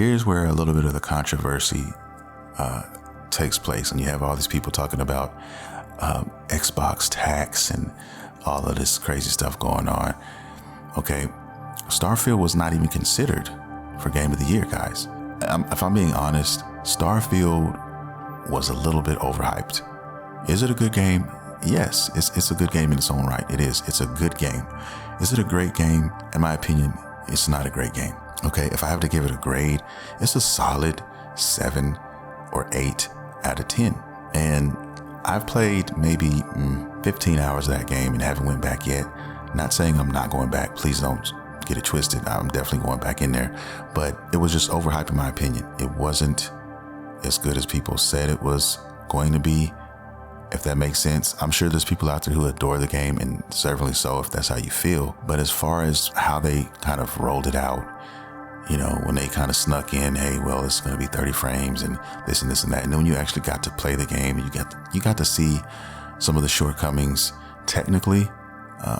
Here's where a little bit of the controversy takes place, and you have all these people talking about Xbox tax and all of this crazy stuff going on. Okay, Starfield was not even considered for Game of the Year, guys. If I'm being honest, Starfield was a little bit overhyped. Is it a good game? Yes, it's a good game in its own right. It is. It's a good game. Is it a great game? In my opinion, it's not a great game. Okay, if I have to give it a grade, it's a solid 7 or 8 out of 10. And I've played maybe 15 hours of that game and haven't went back yet. Not saying I'm not going back. Please don't get it twisted. I'm definitely going back in there. But it was just overhyped in my opinion. It wasn't as good as people said it was going to be, if that makes sense. I'm sure there's people out there who adore the game, and certainly so if that's how you feel. But as far as how they kind of rolled it out, you know, when they kind of snuck in, hey, well, it's going to be 30 frames and this and this and that. And then when you actually got to play the game, you got to see some of the shortcomings technically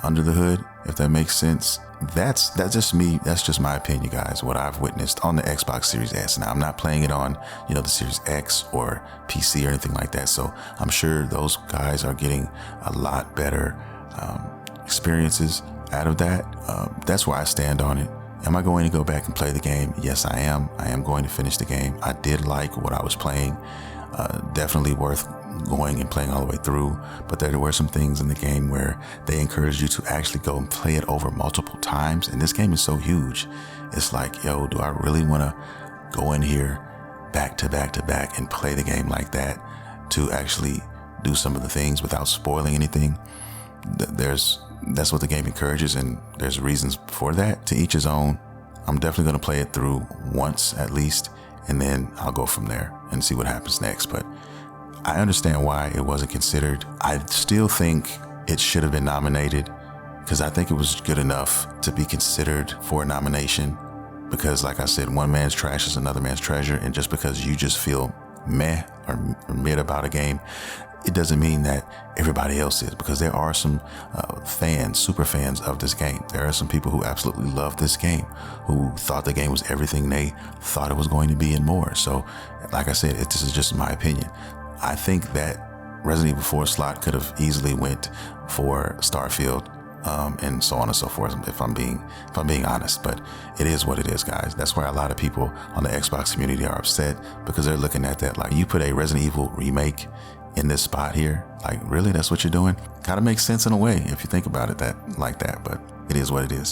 under the hood, if that makes sense. That's just me. That's just my opinion, guys, what I've witnessed on the Xbox Series S. Now, I'm not playing it on, you know, the Series X or PC or anything like that. So I'm sure those guys are getting a lot better experiences out of that. That's where I stand on it. Am I going to go back and play the game? Yes, I am. I am going to finish the game. I did like what I was playing. Definitely worth going and playing all the way through. But there were some things in the game where they encouraged you to actually go and play it over multiple times. And this game is so huge. It's like, yo, do I really want to go in here back to back to back and play the game like that to actually do some of the things without spoiling anything? That's what the game encourages, and there's reasons for that. To each his own. I'm definitely going to play it through once at least, and then I'll go from there and see what happens next. But I understand why it wasn't considered. I still think it should have been nominated, because I think it was good enough to be considered for a nomination. Because like I said, one man's trash is another man's treasure. And just because you just feel meh or mid about a game, it doesn't mean that everybody else is, because there are some fans, super fans of this game. There are some people who absolutely love this game, who thought the game was everything they thought it was going to be and more. So like I said, this is just my opinion. I think that Resident Evil 4 slot could have easily went for Starfield, and so on and so forth, if I'm being honest. But it is what it is, guys. That's why a lot of people on the Xbox community are upset, because they're looking at that like, you put a Resident Evil remake in this spot here, like, really? That's what you're doing? Kind of makes sense in a way if you think about it like that, but it is what it is.